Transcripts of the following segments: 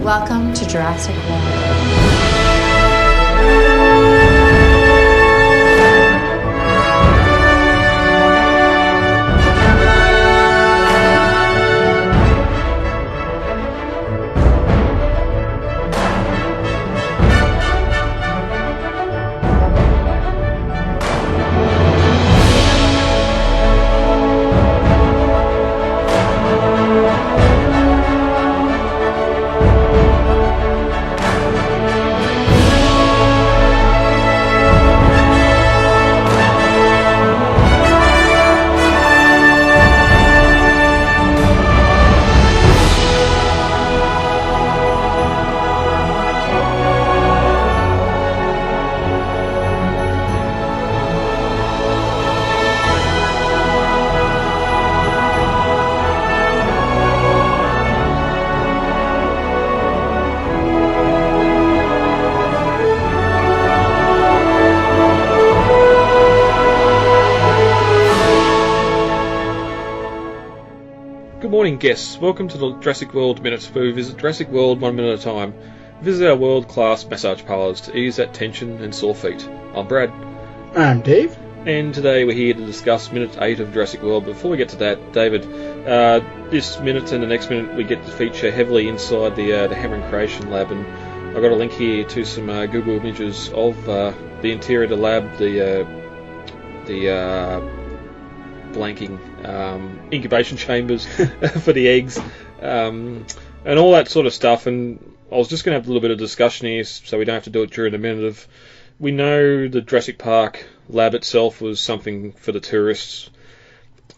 Welcome to Jurassic World. Good morning, guests. Welcome to the Jurassic World Minute, where we visit Jurassic World 1 minute at a time. Visit our world-class massage parlours to ease that tension and sore feet. I'm Brad. I'm Dave. And today we're here to discuss Minute 8 of Jurassic World. Before we get to that, David, this minute and the next minute we get to feature heavily inside the Hammer and Creation Lab, and I've got a link here to some Google images of the interior of the lab, the blanking incubation chambers for the eggs, and all that sort of stuff. And I was just going to have a little bit of discussion here, so we don't have to do it during the minute. We know the Jurassic Park lab itself was something for the tourists.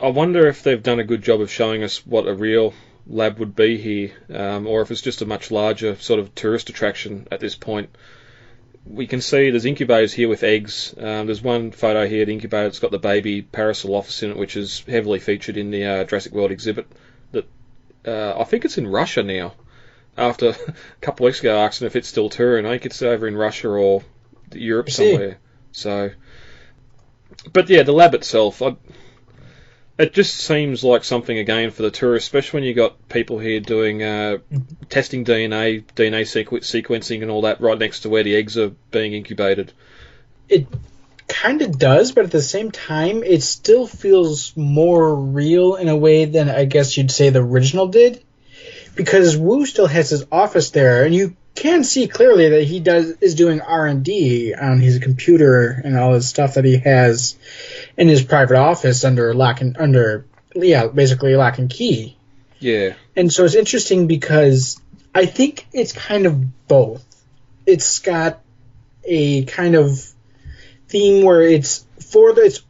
I wonder if they've done a good job of showing us what a real lab would be here, or if it's just a much larger sort of tourist attraction at this point. We can see there's incubators here with eggs. There's one photo here, the incubator, it's got the baby Parasaurolophus in it, which is heavily featured in the Jurassic World exhibit. That I think it's in Russia now. After a couple of weeks ago, asking if it's still touring, I think it's over in Russia or Europe somewhere. So, but yeah, the lab itself, it just seems like something again for the tourists, especially when you got people here doing testing DNA sequencing and all that right next to where the eggs are being incubated. It kind of does, but at the same time, it still feels more real in a way than I guess you'd say the original did, because Wu still has his office there, and you can see clearly that he is doing R&D on his computer and all his stuff that he has in his private office under basically lock and key. Yeah. And so it's interesting because I think it's kind of both. It's got a kind of theme where it's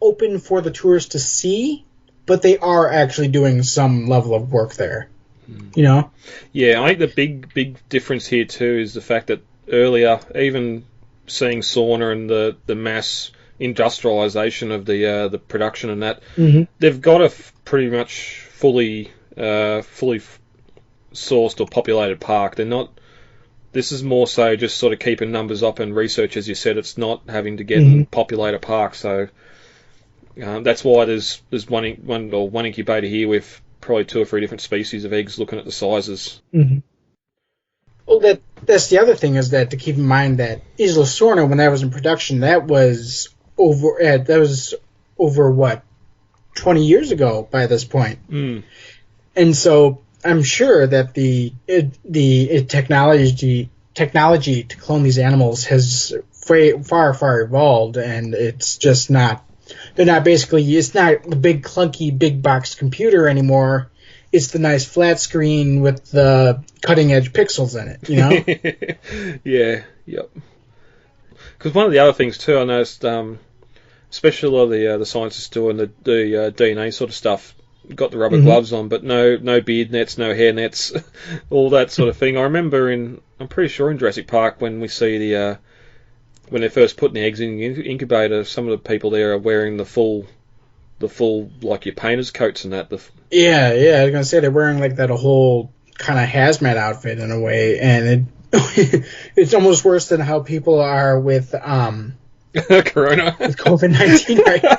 open for the tourists to see, but they are actually doing some level of work there. You know? Yeah, I think the big difference here too is the fact that earlier, even seeing Sorna and the mass industrialization of the production and that, they've got a pretty much fully sourced or populated park. They're not. This is more so just sort of keeping numbers up and research, as you said. It's not having to get and populate a park. So that's why there's one incubator here with probably 2 or 3 different species of eggs, looking at the sizes. Well, that's the other thing, is that to keep in mind that Isla Sorna, when that was in production, that was over what, 20 years ago by this point. And so I'm sure that the technology to clone these animals has far evolved, and it's just not. They're not basically. It's not the big clunky big box computer anymore. It's the nice flat screen with the cutting edge pixels in it. You know. Yeah. Yep. Because one of the other things too, I noticed, especially a lot of the scientists doing the DNA sort of stuff, got the rubber gloves on, but no beard nets, no hair nets, all that sort of thing. I remember I'm pretty sure in Jurassic Park when we see when they're first putting the eggs in the incubator, some of the people there are wearing the full like your painter's coats and that. Yeah, I was gonna say they're wearing like that a whole kind of hazmat outfit in a way, and it's almost worse than how people are with Corona, with COVID-19 right now.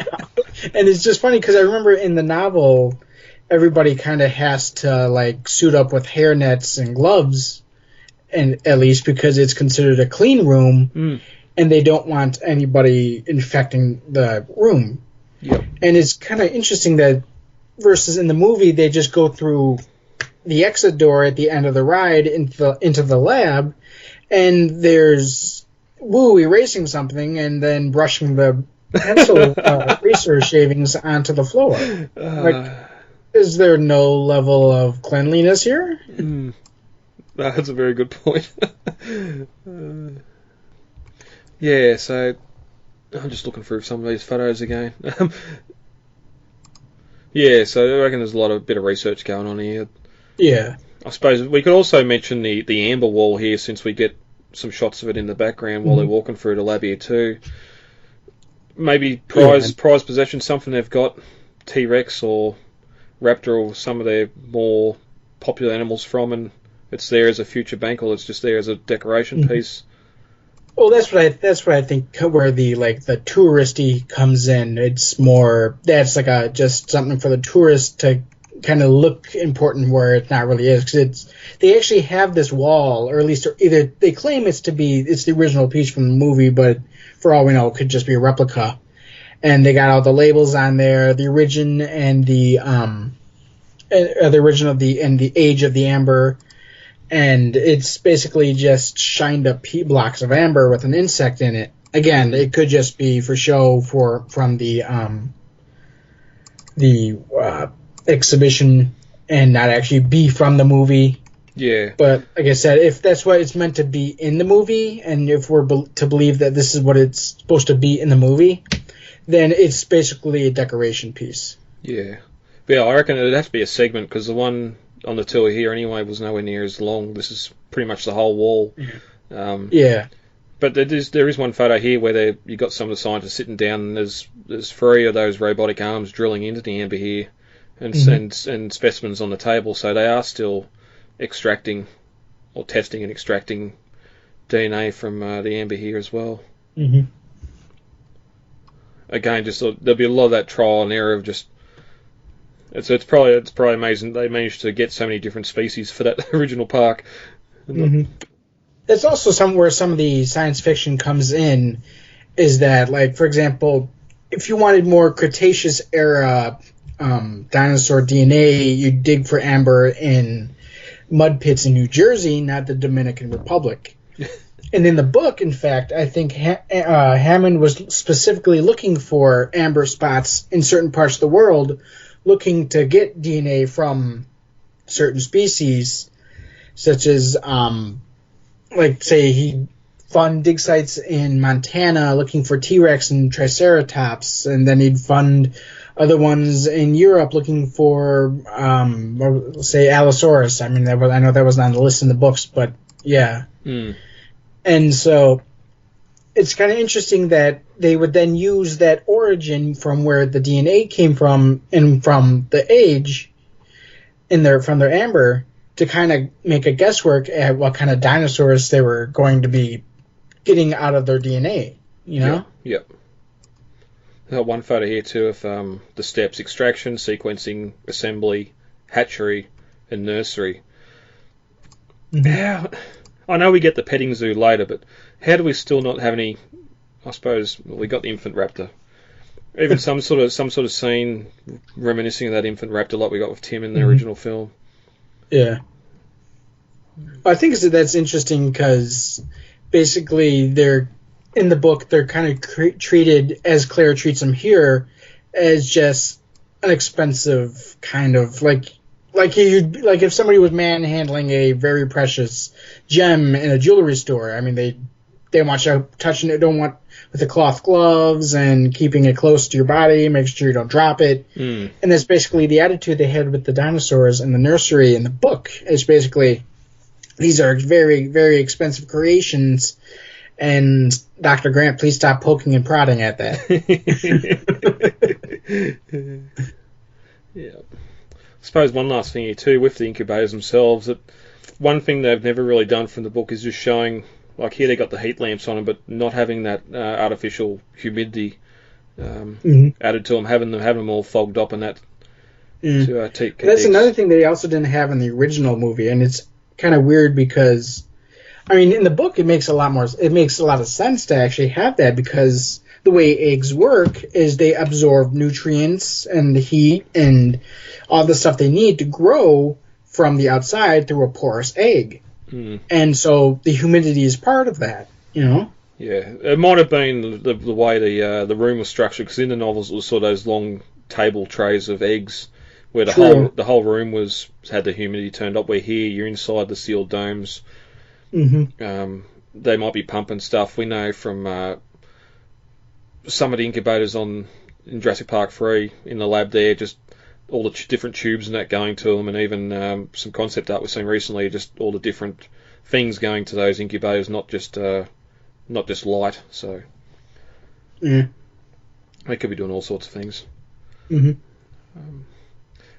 And it's just funny because I remember in the novel, everybody kind of has to like suit up with hair nets and gloves. and at least because it's considered a clean room, and they don't want anybody infecting the room. Yep. And it's kind of interesting that versus in the movie, they just go through the exit door at the end of the ride into the lab, and there's Wu erasing something and then brushing the pencil eraser shavings onto the floor. Is there no level of cleanliness here? That's a very good point. Yeah, so I'm just looking through some of these photos again. Yeah, so I reckon there's a bit of research going on here. Yeah. I suppose we could also mention the amber wall here, since we get some shots of it in the background while they're walking through the lab here too. Maybe prize possession, something they've got, T-Rex or Raptor or some of their more popular animals from, and it's there as a future bank, or it's just there as a decoration piece. Well, that's what I think where the touristy comes in. It's more that's like just something for the tourist to kind of look important where it not really is, because they actually have this wall, or at least either they claim it's the original piece from the movie, but for all we know, it could just be a replica. And they got all the labels on there, the origin and the origin of the age of the amber. And it's basically just shined up blocks of amber with an insect in it. Again, it could just be for show from the exhibition and not actually be from the movie. Yeah. But like I said, if that's what it's meant to be in the movie, and if we're to believe that this is what it's supposed to be in the movie, then it's basically a decoration piece. Yeah. But yeah, I reckon it'd have to be a segment, because the one on the tour here anyway was nowhere near as long. This is pretty much the whole wall. Yeah. But there is one photo here where you got some of the scientists sitting down, and there's 3 of those robotic arms drilling into the amber here, and specimens on the table. So they are still extracting or testing and extracting DNA from the amber here as well. Mm-hmm. Again, there'll be a lot of that trial and error of just. It's probably amazing they managed to get so many different species for that original park. It's also where some of the science fiction comes in, is that, like, for example, if you wanted more Cretaceous era dinosaur DNA, you dig for amber in mud pits in New Jersey, not the Dominican Republic. And in the book, in fact, I think Hammond was specifically looking for amber spots in certain parts of the world, looking to get DNA from certain species, such as, like, say, he fund dig sites in Montana looking for T-Rex and Triceratops, and then he'd fund other ones in Europe looking for, say, Allosaurus. I mean, I know that wasn't on the list in the books, but yeah. And so it's kind of interesting that they would then use that origin from where the DNA came from and from the age from their amber to kind of make a guesswork at what kind of dinosaurs they were going to be getting out of their DNA, you know? Yep. One photo here too of the steps: extraction, sequencing, assembly, hatchery, and nursery. I know we get the petting zoo later, but how do we still not have any? I suppose we got the infant raptor. Even some sort of scene reminiscing of that infant raptor, like we got with Tim in the original film. Yeah, I think that's interesting because basically they're in the book. They're kind of treated as Claire treats them here as just an expensive kind of like if somebody was manhandling a very precious gem in a jewelry store. I mean, they want you touching it, don't want with the cloth gloves and keeping it close to your body, make sure you don't drop it. And that's basically the attitude they had with the dinosaurs in the nursery in the book. It's basically, these are very, very expensive creations, and Dr. Grant, please stop poking and prodding at that. Yeah. I suppose one last thing here too with the incubators themselves, that one thing they've never really done from the book is just showing, like here they got the heat lamps on them, but not having that artificial humidity added to them, having them all fogged up and that. That's another thing they also didn't have in the original movie, and it's kind of weird because I mean, in the book, it makes a lot of sense to actually have that, because the way eggs work is they absorb nutrients and the heat and all the stuff they need to grow from the outside through a porous egg. And so the humidity is part of that, you know? Yeah, it might have been the way the room was structured, because in the novels it was sort of those long table trays of eggs where the whole room had the humidity turned up. Where here you're inside the sealed domes. They might be pumping stuff. We know from some of the incubators in Jurassic Park 3 in the lab there, just all the different tubes and that going to them, and even some concept art we've seen recently, just all the different things going to those incubators, not just light. So they could be doing all sorts of things.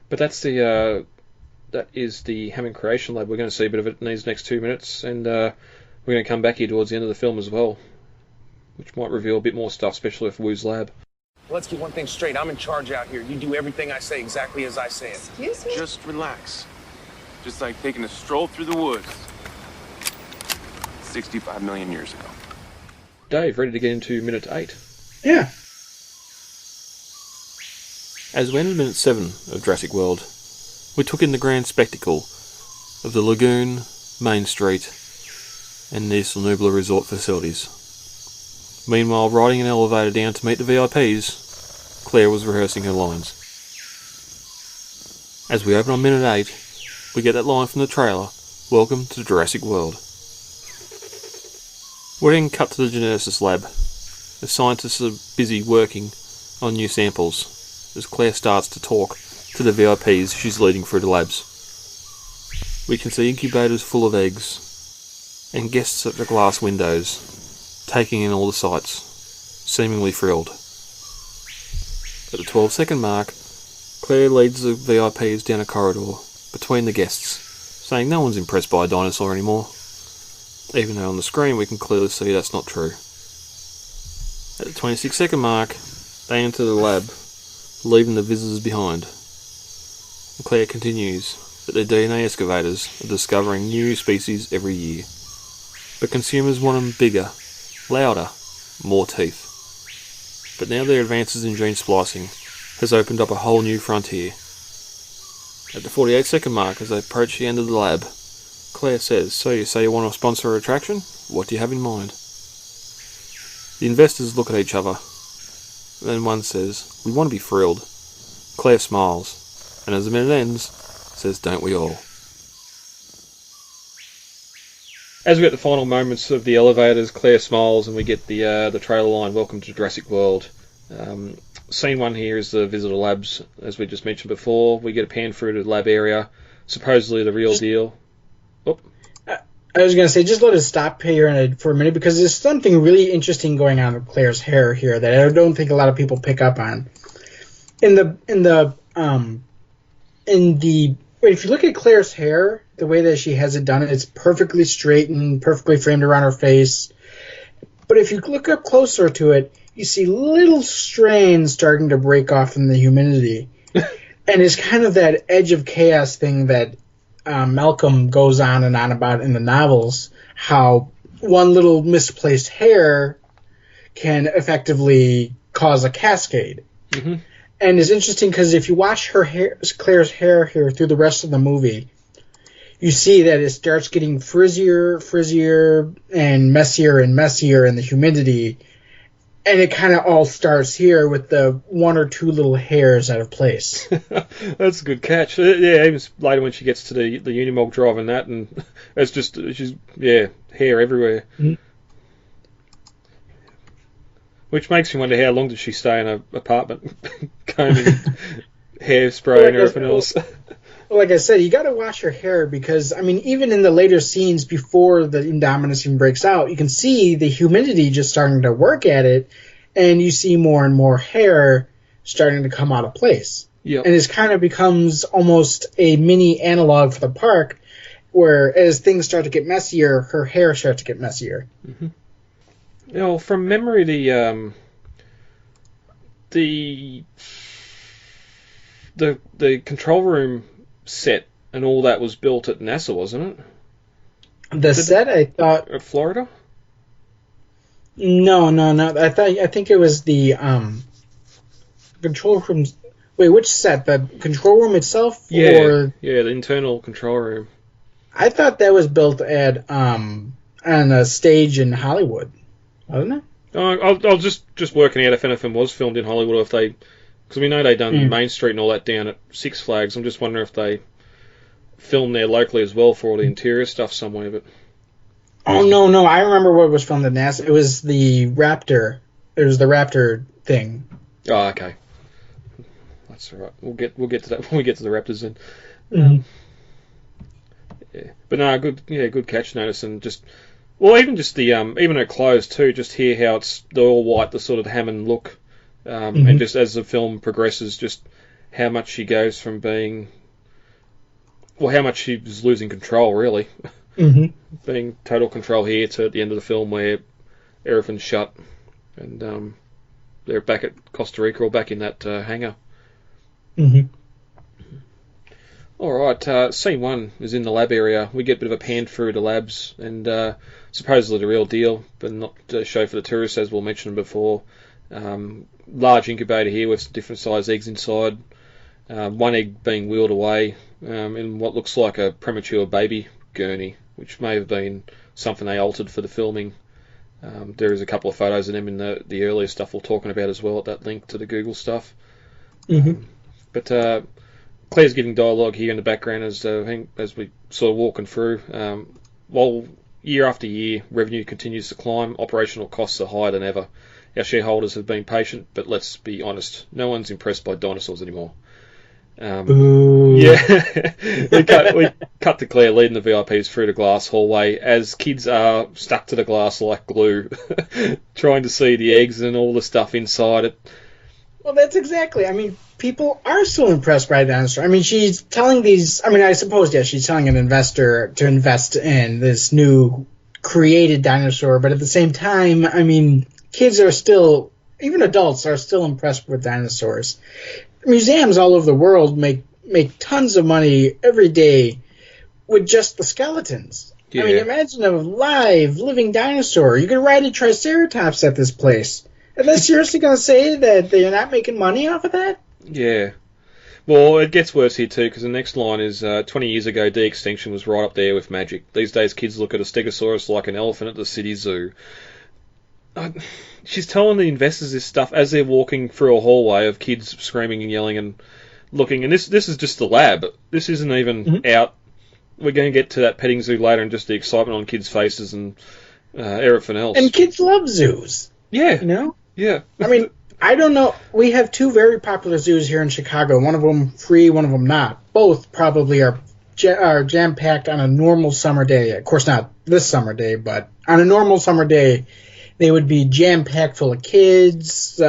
But that is the Hammond Creation Lab. We're going to see a bit of it in these next 2 minutes, and we're going to come back here towards the end of the film as well, which might reveal a bit more stuff, especially for Wu's lab. Let's get one thing straight. I'm in charge out here. You do everything I say exactly as I say it. Excuse me? Just relax. Just like taking a stroll through the woods. 65 million years ago. Dave, ready to get into minute 8? Yeah. As we entered minute 7 of Jurassic World, we took in the grand spectacle of the lagoon, Main Street, and Nice Nubla resort facilities. Meanwhile, riding an elevator down to meet the VIPs, Claire was rehearsing her lines. As we open on minute 8, we get that line from the trailer, "Welcome to Jurassic World." We're then cut to the geneticist lab. The scientists are busy working on new samples as Claire starts to talk to the VIPs she's leading through the labs. We can see incubators full of eggs and guests at the glass windows taking in all the sights, seemingly thrilled. At the 12-second mark, Claire leads the VIPs down a corridor between the guests, saying no one's impressed by a dinosaur anymore, even though on the screen we can clearly see that's not true. At the 26-second mark, they enter the lab, leaving the visitors behind. And Claire continues that their DNA excavators are discovering new species every year, but consumers want them bigger, louder, more teeth. But now their advances in gene splicing has opened up a whole new frontier. At the 48-second mark, as they approach the end of the lab, Claire says, "So you say you want to sponsor a attraction? What do you have in mind?" The investors look at each other. Then one says, "We want to be thrilled." Claire smiles, and as the minute ends, says, "Don't we all?" As we get the final moments of the elevators, Claire smiles, and we get the trailer line, "Welcome to Jurassic World." Scene 1 here is the visitor labs, as we just mentioned before. We get a pan through to the lab area, supposedly the real deal. Oh. I was going to say, just let us stop here for a minute, because there's something really interesting going on with Claire's hair here that I don't think a lot of people pick up on. If you look at Claire's hair, the way that she has it done, it's perfectly straight and perfectly framed around her face. But if you look up closer to it, you see little strands starting to break off in the humidity. And it's kind of that edge of chaos thing that Malcolm goes on and on about in the novels, how one little misplaced hair can effectively cause a cascade. Mm-hmm. And it's interesting because if you watch Claire's hair here through the rest of the movie, you see that it starts getting frizzier, and messier in the humidity. And it kind of all starts here with the one or two little hairs out of place. That's a good catch. Yeah, even later when she gets to the Unimog driving that, and it's just, hair everywhere. Mm-hmm. Which makes me wonder, how long did she stay in an apartment combing hairspray and everything else? Like I said, you got to wash your hair, because, I mean, even in the later scenes before the Indominus even breaks out, you can see the humidity just starting to work at it, and you see more and more hair starting to come out of place. Yep. And it kind of becomes almost a mini analog for the park, where as things start to get messier, her hair starts to get messier. Mm-hmm. You know, from memory, the control room set and all that was built at NASA, wasn't it? The set, I thought... At Florida? No. I think it was the control room. Wait, which set? The control room itself? Yeah, or... the internal control room. I thought that was built at on a stage in Hollywood, wasn't it? I was just working out if anything was filmed in Hollywood, or if they, because we know they done Main Street and all that down at Six Flags. I'm just wondering if they filmed there locally as well for all the interior stuff somewhere. But oh no, I remember what was filmed at NASA. It was the Raptor. It was the Raptor thing. Oh, okay, that's all right. We'll get to that when we get to the Raptors then. Mm-hmm. Yeah, but no, good catch, notice, and just. Well, even just the even her clothes too. Just hear how they're all white, the sort of Hammond look, and just as the film progresses, just how much she goes from being, well, how much she was losing control, really, being total control here to at the end of the film where everything's shut, and they're back at Costa Rica or back in that hangar. All right, scene 1 is in the lab area. We get a bit of a pan through the labs, and supposedly the real deal, but not to show for the tourists, as we'll mention before. Large incubator here with some different sized eggs inside. One egg being wheeled away in what looks like a premature baby gurney, which may have been something they altered for the filming. There is a couple of photos of them in the earlier stuff we're talking about as well at that link to the Google stuff. But Claire's giving dialogue here in the background as we sort of walking through. While year after year revenue continues to climb, operational costs are higher than ever. Our shareholders have been patient, but let's be honest, no one's impressed by dinosaurs anymore. Yeah, we cut to Claire leading the VIPs through the glass hallway as kids are stuck to the glass like glue, trying to see the eggs and all the stuff inside it. Well, that's exactly. I mean, people are still impressed by dinosaurs. I mean, she's telling these. I mean, I suppose she's telling an investor to invest in this new created dinosaur, but at the same time, I mean, kids are still, even adults are still impressed with dinosaurs. Museums all over the world make tons of money every day with just the skeletons. Yeah. I mean, imagine a live, living dinosaur. You could ride a Triceratops at this place. Are they seriously going to say that they're not making money off of that? Yeah. Well, it gets worse here too, because the next line is 20 years ago, de-extinction was right up there with magic. These days, kids look at a stegosaurus like an elephant at the city zoo. She's telling the investors this stuff as they're walking through a hallway of kids screaming and yelling and looking. And this is just the lab. This isn't even out. We're going to get to that petting zoo later and just the excitement on kids' faces and everything else. And kids love zoos. Yeah. You know? Yeah. I mean, I don't know. We have two very popular zoos here in Chicago. One of them free, one of them not. Both probably are jam-packed on a normal summer day. Of course, not this summer day, but on a normal summer day, they would be jam-packed full of kids,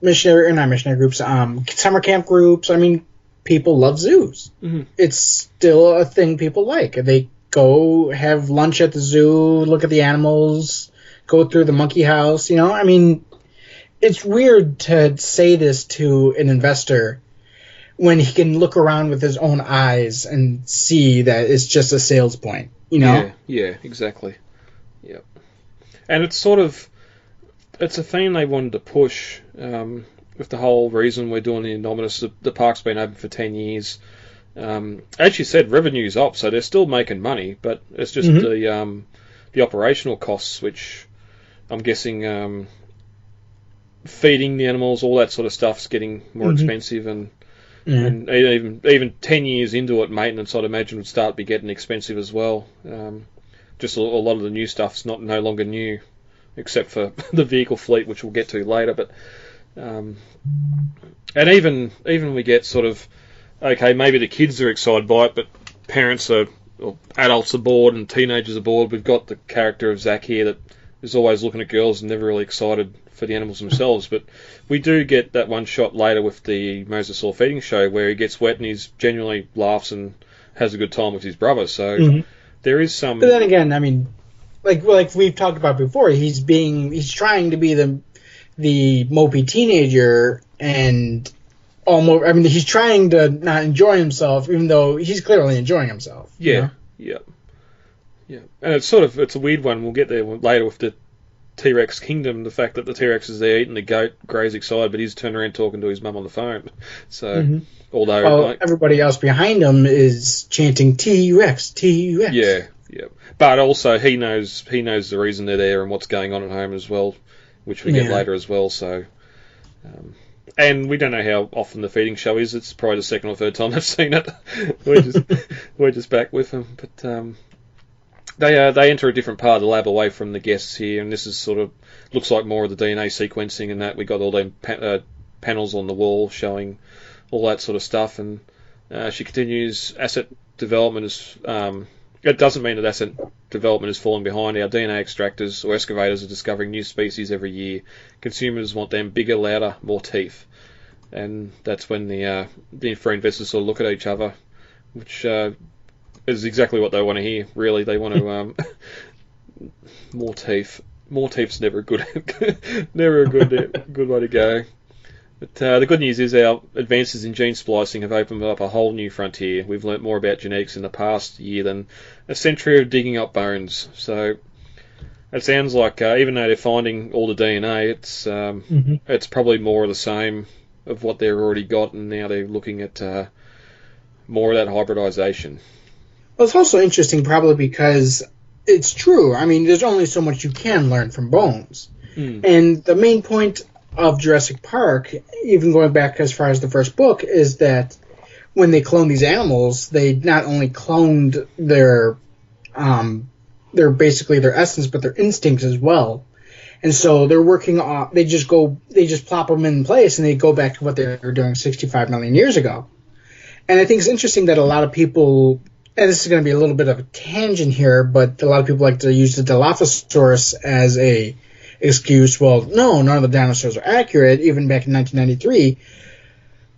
missionary groups, summer camp groups. I mean, people love zoos. It's still a thing people like. They go have lunch at the zoo, look at the animals, go through the monkey house, you know? I mean, it's weird to say this to an investor when he can look around with his own eyes and see that it's just a sales point, you know? Yeah, exactly. Yep. And it's sort of, it's a theme they wanted to push with the whole reason we're doing the Indominus. The park's been open for 10 years. As you said, revenue's up, so they're still making money, but it's just the operational costs, which I'm guessing feeding the animals, all that sort of stuff's getting more expensive, and even 10 years into it, maintenance, I'd imagine, would start to be getting expensive as well. Just a lot of the new stuff's no longer new, except for the vehicle fleet, which we'll get to later. But and even we get sort of, okay, maybe the kids are excited by it, but parents or adults are bored and teenagers are bored. We've got the character of Zach here that is always looking at girls and never really excited for the animals themselves. But we do get that one shot later with the Mosasaur feeding show where he gets wet and he's genuinely laughs and has a good time with his brother. So there is some. But then again, I mean, like we've talked about before, he's trying to be the mopey teenager and almost. I mean, he's trying to not enjoy himself, even though he's clearly enjoying himself. Yeah, you know? Yeah. Yeah. And it's a weird one. We'll get there later with the T-Rex kingdom. The fact that the T-Rex is there eating the goat, Gray's excited, but he's turned around talking to his mum on the phone. So, although Well, everybody else behind him is chanting T-Rex, T-Rex. yeah. But also he knows the reason they're there and what's going on at home as well, which we get later as well. So, and we don't know how often the feeding show is. It's probably the second or third time I've seen it. we're just back with them. But they enter a different part of the lab away from the guests here, and this is sort of looks like more of the DNA sequencing and that. We got all them panels on the wall showing all that sort of stuff, and she continues. Asset development is. It doesn't mean that asset development is falling behind. Our DNA extractors or excavators are discovering new species every year. Consumers want them bigger, louder, more teeth. And that's when the three investors sort of look at each other, which is exactly what they want to hear, really. They want to... more teeth. More teeth's never a good way to go. But the good news is our advances in gene splicing have opened up a whole new frontier. We've learnt more about genetics in the past year than a century of digging up bones. So it sounds like even though they're finding all the DNA, it's probably more of the same of what they've already got, and now they're looking at more of that hybridization. Well, it's also interesting probably because it's true. I mean, there's only so much you can learn from bones. And the main point of Jurassic Park, even going back as far as the first book, is that when they cloned these animals, they not only cloned their basically their essence, but their instincts as well. And so they're working off. They just plop them in place, and they go back to what they were doing 65 million years ago. And I think it's interesting that a lot of people, and this is going to be a little bit of a tangent here, but a lot of people like to use the Dilophosaurus as a excuse. Well, no, none of the dinosaurs are accurate, even back in 1993.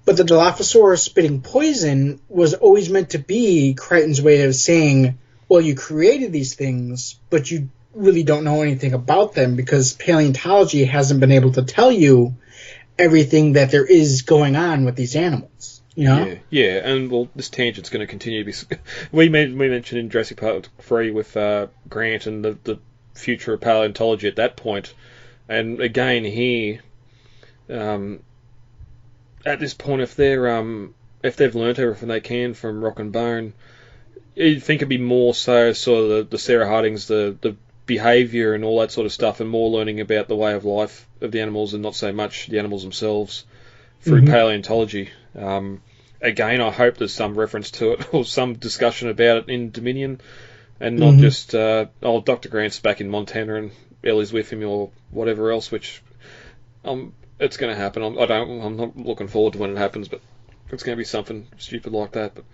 But the Dilophosaurus spitting poison was always meant to be Crichton's way of saying, well, you created these things, but you really don't know anything about them because paleontology hasn't been able to tell you everything that there is going on with these animals. You know? Yeah, and well, this tangent's going to continue to be... We mentioned in Jurassic Park 3 with Grant and the future of paleontology at that point, and again here, at this point, if they've learnt everything they can from Rock and Bone, you'd think it'd be more so sort of the Sarah Hardings, the behaviour and all that sort of stuff, and more learning about the way of life of the animals and not so much the animals themselves through paleontology. Again, I hope there's some reference to it or some discussion about it in Dominion, and not just Dr. Grant's back in Montana and Ellie's with him or whatever else, which it's going to happen. I'm not looking forward to when it happens, but it's going to be something stupid like that. But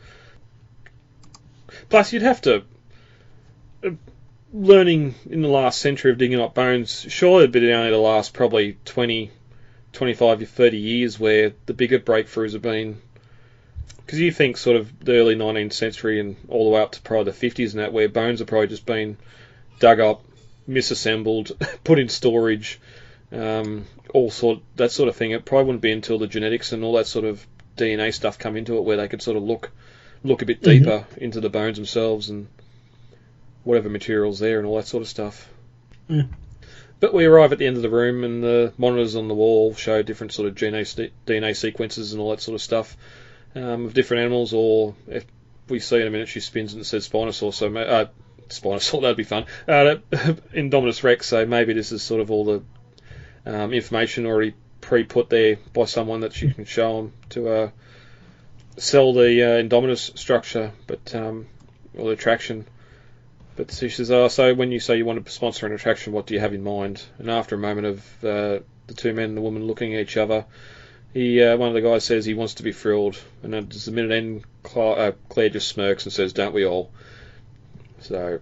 plus, you'd have to learning in the last century of digging up bones. Surely it'd be only the last probably 20, 25 or 30 years where the bigger breakthroughs have been. Because you think sort of the early 19th century and all the way up to probably the 50s and that, where bones have probably just been dug up, misassembled, put in storage, that sort of thing. It probably wouldn't be until the genetics and all that sort of DNA stuff come into it where they could sort of look a bit deeper into the bones themselves and whatever material's there and all that sort of stuff. But we arrive at the end of the room, and the monitors on the wall show different sort of DNA sequences and all that sort of stuff. Of different animals, or if we see in a minute she spins and it says Spinosaur, so Spinosaur, that'd be fun. Indominus Rex, so maybe this is sort of all the information already pre-put there by someone that she can show them to sell the Indominus structure, but or the attraction. But she says, so when you say you want to sponsor an attraction, what do you have in mind? And after a moment of the two men and the woman looking at each other, one of the guys says he wants to be thrilled, and then just a minute in, Claire just smirks and says, "Don't we all?" So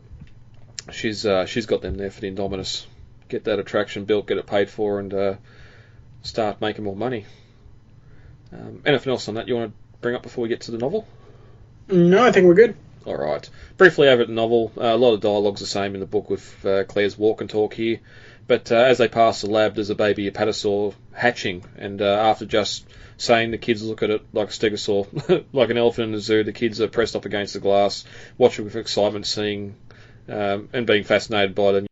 she's got them there for the Indominus. Get that attraction built, get it paid for, and start making more money. Anything else on that you want to bring up before we get to the novel? No, I think we're good. All right. Briefly over the novel, a lot of dialogue's the same in the book with Claire's walk and talk here. But as they pass the lab, there's a baby apatosaur hatching, and after just saying the kids look at it like a stegosaur, like an elephant in the zoo, the kids are pressed up against the glass, watching with excitement, seeing and being fascinated by the